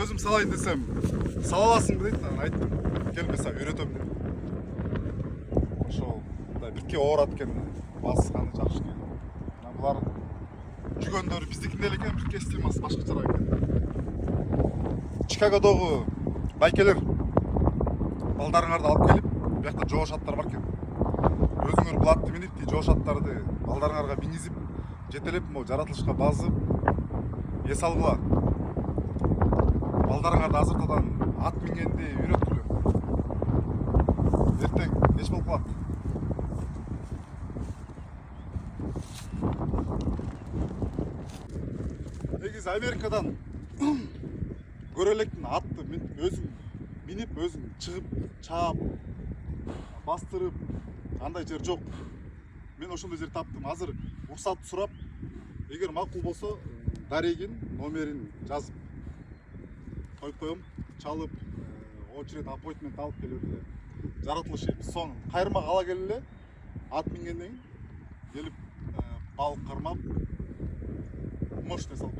өзім салайын десем сала аласың ба дейді. Мен айттым, кел мен саған үйретемін деп. Ошол бирке оорат экен, басканы жакшы экен. Мына булар жүгөндөр биздикинде эле экен, бирке стимасы башкачараак экен. Чикагодогу байкелер балдарыңарды алып келип, биякта жоош аттар бар экен. Өзүңөр бул атты минип, жоош аттарды балдарыңарга мингизип, жетелеп, могу жаратылышка базып, эс алгыла. Балдарыңарды азыртадан ат мингенди үйрөткүлө. Эртең эч болуп калат. Негизи Америкадан көрө электин атты өзүң минип, өзүң чыгып, чаап, бастырып, андай жер жок. Мен ошондой жер таптым. Азыр уруксат сурап, эгер макул болсо, дарегин, номерин жазып коюп коем, чалып, очередь аппоинтмент алып келип эле. Жаратылышы биз сону кайрмага ала келип эле, ат мингенден кийин келип балык кармап, мощный салып.